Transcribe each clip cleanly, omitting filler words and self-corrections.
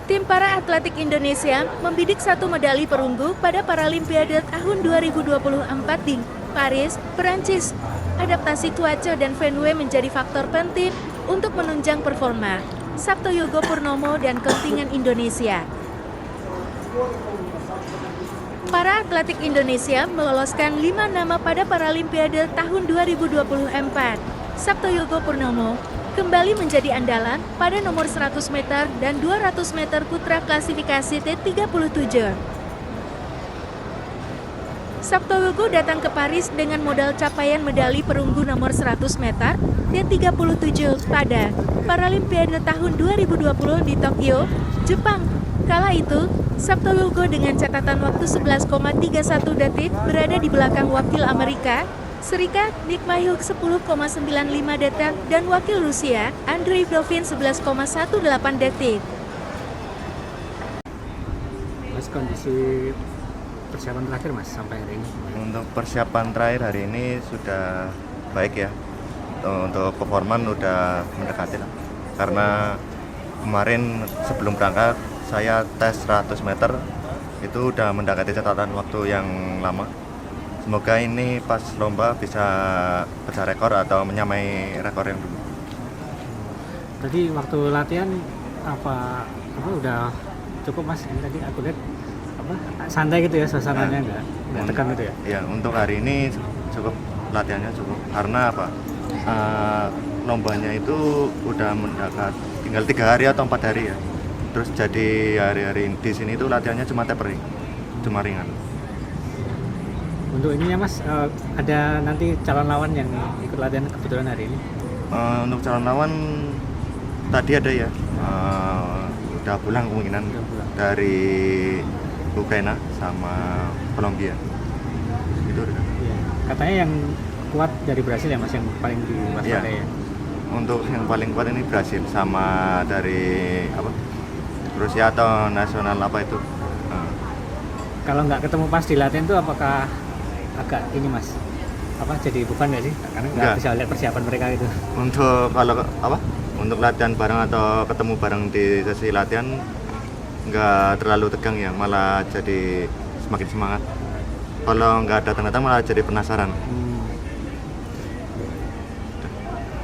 Tim para atletik Indonesia membidik 1 medali perunggu pada Paralimpiade tahun 2024 di Paris, Perancis. Adaptasi cuaca dan venue menjadi faktor penting untuk menunjang performa Sabtoyogo Purnomo dan kontingen Indonesia. Para atletik Indonesia meloloskan 5 nama pada Paralimpiade tahun 2024. Sabtoyogo Purnomo kembali menjadi andalan pada nomor 100 meter dan 200 meter putra klasifikasi T37. Sabtoyogo datang ke Paris dengan modal capaian medali perunggu nomor 100 meter T37 pada Paralimpiade tahun 2020 di Tokyo, Jepang. Kala itu, Sabtoyogo dengan catatan waktu 11,31 detik berada di belakang wakil Amerika Serikat Nick Mayuk 10,95 detik dan wakil Rusia Andrei Dovin 11,18 detik. Mas, kondisi persiapan terakhir Mas sampai hari ini? Untuk persiapan terakhir hari ini sudah baik ya. Untuk performan udah mendekati lah. Karena kemarin sebelum berangkat saya tes 100 meter itu udah mendekati catatan waktu yang lama. Semoga ini pas lomba bisa pecah rekor atau menyamai rekor yang dulu. Tadi waktu latihan apa udah cukup Mas? Ini tadi aku lihat santai gitu ya suasananya, nggak tekan gitu ya? Ya, untuk hari ini cukup, latihannya cukup. Karena apa? Lombanya itu udah mendekat, tinggal 3 hari atau 4 hari ya. Terus jadi hari-hari di sini itu latihannya cuma tapering, cuma ringan. Untuk ininya Mas, ada nanti calon lawan yang ikut latihan kebetulan hari ini? Untuk calon lawan tadi ada ya, udah pulang kemungkinan dari Ukraina sama Kolombia. Itu udah. Iya. Katanya yang kuat dari Brasil ya Mas, yang paling diwaspadai ya? Untuk yang paling kuat ini Brasil sama dari Rusia atau nasional apa itu. Kalau nggak ketemu pas di latihan itu apakah agak ini Mas, jadi beban nggak sih? Karena nggak bisa lihat persiapan mereka gitu. Untuk untuk latihan bareng atau ketemu bareng di sesi latihan nggak terlalu tegang ya, malah jadi semakin semangat. Kalau nggak datang-datang malah jadi penasaran.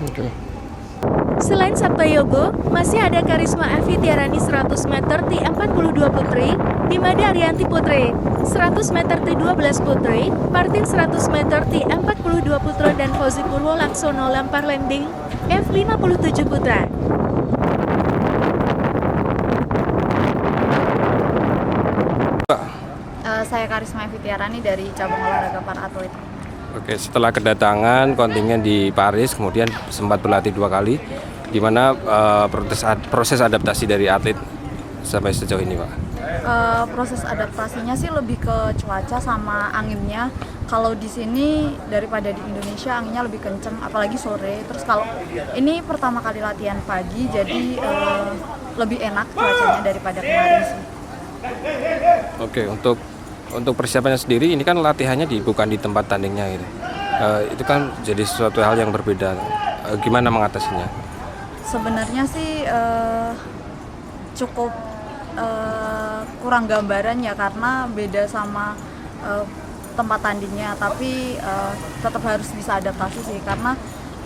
Oke. Selain Sabtoyogo, masih ada Karisma Evi Tiarani 100 meter T42 putri, Dimada Arianti putri, 100 meter T12 putri, Martin 100 meter T42 putra dan Fauzi Purwo Laksono Lampar Landing, F57 putra. Saya Karisma Evi Tiarani dari cabang olahraga para atlet. Oke, setelah kedatangan kontingen di Paris, kemudian sempat berlatih 2 kali, di mana proses adaptasi dari atlet sampai sejauh ini, Pak? Proses adaptasinya sih lebih ke cuaca sama anginnya. Kalau di sini daripada di Indonesia anginnya lebih kenceng, apalagi sore. Terus kalau ini pertama kali latihan pagi, jadi lebih enak cuacanya daripada kemarin sih. Oke, untuk persiapannya sendiri, ini kan latihannya bukan di tempat tandingnya gitu. Itu kan jadi sesuatu hal yang berbeda. Gimana mengatasinya? Sebenarnya sih cukup kurang gambaran ya, karena beda sama tempat tandingnya. Tapi tetap harus bisa adaptasi sih, karena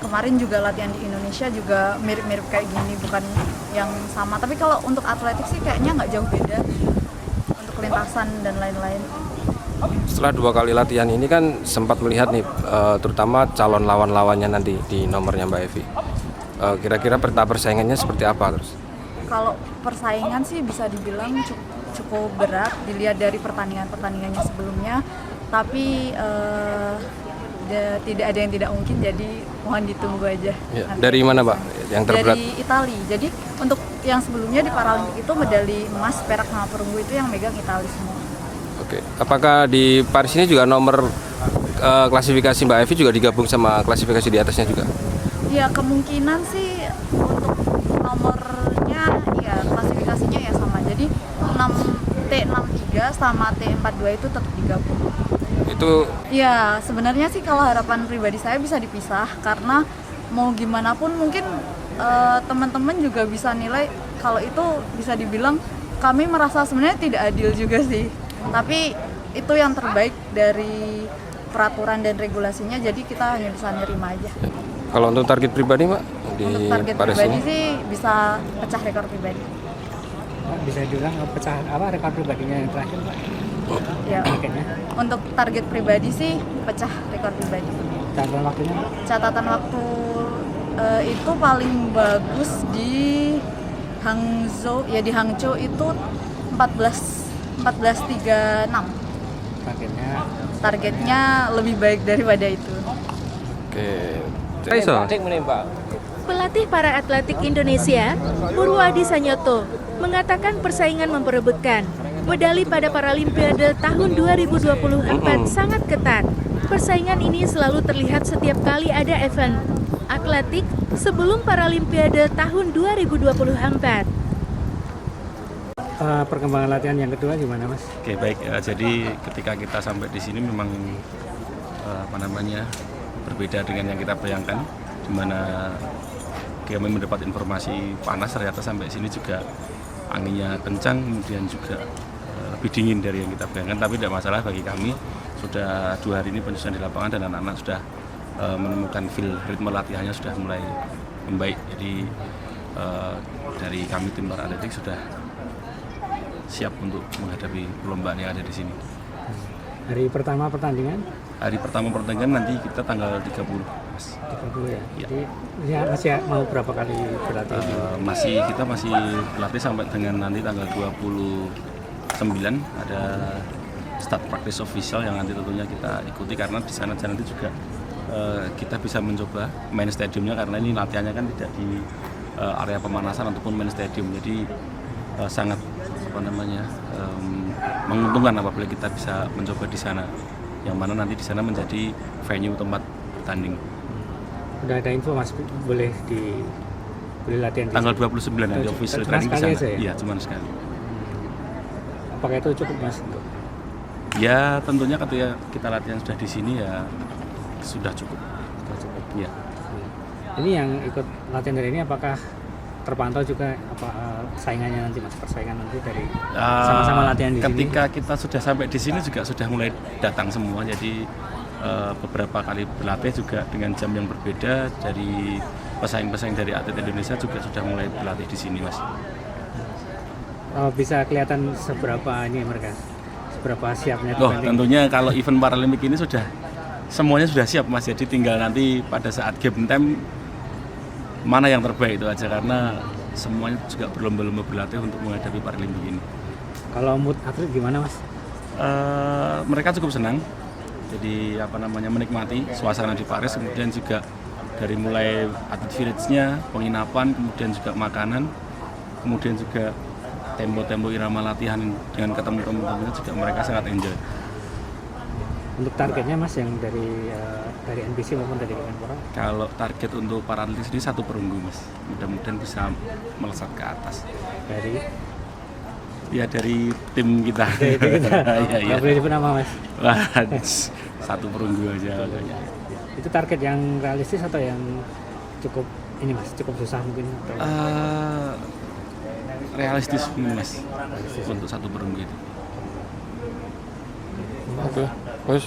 kemarin juga latihan di Indonesia juga mirip-mirip kayak gini, bukan yang sama. Tapi kalau untuk atletik sih kayaknya nggak jauh beda. Lintasan dan lain-lain. Setelah 2 kali latihan ini kan sempat melihat nih, terutama calon lawan-lawannya nanti di nomornya Mbak Evi. Kira-kira peta persaingannya seperti apa terus? Kalau persaingan sih bisa dibilang cukup berat dilihat dari pertandingannya sebelumnya. Tapi tidak ada yang tidak mungkin, jadi mohon ditunggu aja. Ya, dari mana Mbak yang terberat? Dari Itali. Jadi untuk yang sebelumnya di Paralimpik itu medali emas, perak sama perunggu itu yang megang Itali semua. Oke, apakah di Paris ini juga nomor klasifikasi Mbak Evi juga digabung sama klasifikasi di atasnya juga? Ya kemungkinan sih untuk nomornya ya klasifikasinya ya sama. Jadi T63 sama T42 itu tetap digabung. Itu ya sebenarnya sih kalau harapan pribadi saya bisa dipisah, karena mau gimana pun mungkin teman-teman juga bisa nilai kalau itu bisa dibilang kami merasa sebenarnya tidak adil juga sih, tapi itu yang terbaik dari peraturan dan regulasinya, jadi kita hanya bisa nerima aja. Kalau untuk target pribadi Mbak di Untuk target Paris pribadi ini? sih bisa pecah rekor pribadi. Pak, bisa diulang pecah apa rekor pribadinya yang terakhir Pak? Ya, Targetnya, untuk target pribadi sih pecah rekor pribadi. catatan waktunya Pak? Catatan waktu itu paling bagus di Hangzhou, ya di Hangzhou itu 14.36. Targetnya lebih baik daripada itu. Oke. Iso. Pelatih para atletik Indonesia, Purwadi Sanyoto, mengatakan persaingan memperebutkan medali pada Paralimpiade tahun 2024 sangat ketat. Persaingan ini selalu terlihat setiap kali ada event atletik sebelum Paralimpiade tahun 2024. Perkembangan latihan yang kedua gimana Mas? Oke baik, jadi ketika kita sampai di sini memang berbeda dengan yang kita bayangkan, di mana kami mendapat informasi panas, ternyata sampai sini juga anginnya kencang, kemudian juga lebih dingin dari yang kita bayangkan, tapi tidak masalah bagi kami. Sudah 2 hari ini penyusunan di lapangan dan anak-anak sudah menemukan feel, ritme latihannya sudah mulai membaik. Jadi dari kami tim para atletik sudah siap untuk menghadapi perlombaan yang ada di sini. Hari pertama pertandingan? Hari pertama pertandingan nanti kita tanggal 30, Mas. 30 ya? Ya. Jadi ya, masih mau berapa kali berlatih? Kita masih berlatih sampai dengan nanti tanggal 29 ada start practice official yang nanti tentunya kita ikuti, karena di sana nanti juga kita bisa mencoba main stadiumnya, karena ini latihannya kan tidak di area pemanasan ataupun main stadium, jadi sangat menguntungkan apabila kita bisa mencoba di sana, yang mana nanti di sana menjadi venue tempat bertanding. Udah ada info Mas, boleh latihan di Tanggal sini? 29 nanti official Cuma training di sekali sana. aja ya? Iya, cuma sekali. Apakah itu cukup Mas? Ya tentunya ketika kita latihan sudah di sini ya sudah cukup. Ya. Ini yang ikut latihan dari ini apakah terpantau juga saingannya nanti Mas, persaingan nanti dari sama-sama latihan di sini? Ketika kita sudah sampai di sini juga sudah mulai datang semua, jadi beberapa kali berlatih juga dengan jam yang berbeda, dari pesaing-pesaing dari atlet Indonesia juga sudah mulai berlatih di sini Mas. Bisa kelihatan seberapa ini mereka, seberapa siapnya? Tentunya kalau event Paralimpik ini semuanya sudah siap Mas, jadi tinggal nanti pada saat game time mana yang terbaik itu aja, karena semuanya juga berlomba-lomba berlatih untuk menghadapi Paralimpik ini. Kalau mood atlet gimana Mas? Mereka cukup senang, jadi menikmati suasana di Paris, kemudian juga dari mulai atlet village-nya, penginapan, kemudian juga makanan, kemudian juga tempo-tempo irama latihan dengan ketemu teman-temannya juga mereka sangat enjoy. Untuk targetnya Mas yang dari NPC maupun dari Kemenpora? Kalau target untuk para atlet ini 1 perunggu Mas, mudah-mudahan bisa melesat ke atas. Dari tim kita. Dari tim kita? Iya. Boleh disebut nama Mas? Wah, 1 perunggu aja. Itu target yang realistis atau yang cukup susah mungkin? Realistis Mas, untuk 1 perunggu itu. Oke, bos.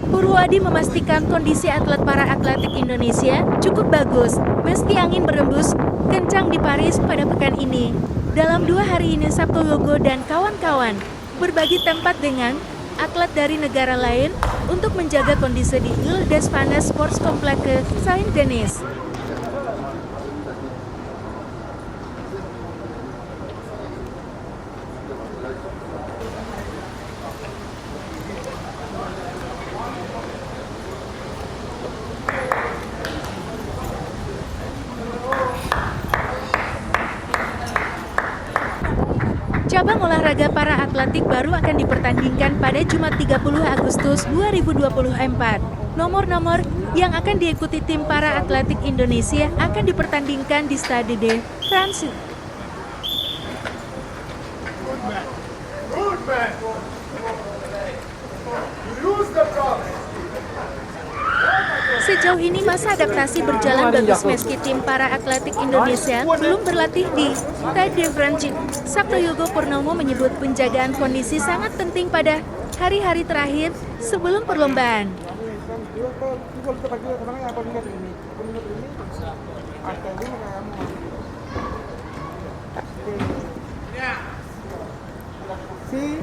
Purwadi memastikan kondisi para atletik Indonesia cukup bagus meski angin berembus kencang di Paris pada pekan ini. Dalam 2 hari ini Sabto Yogo dan kawan-kawan berbagi tempat dengan atlet dari negara lain untuk menjaga kondisi di Ile d'Espagne Sports Complex Saint-Denis. Cabang olahraga para atletik baru akan dipertandingkan pada Jumat 30 Agustus 2024. Nomor-nomor yang akan diikuti tim para atletik Indonesia akan dipertandingkan di Stade de France. Sejauh ini masa adaptasi berjalan bagus meski tim para atletik Indonesia belum berlatih di Stade de France. Saktoyogo Purnomo menyebut penjagaan kondisi sangat penting pada hari-hari terakhir sebelum perlombaan. Sí.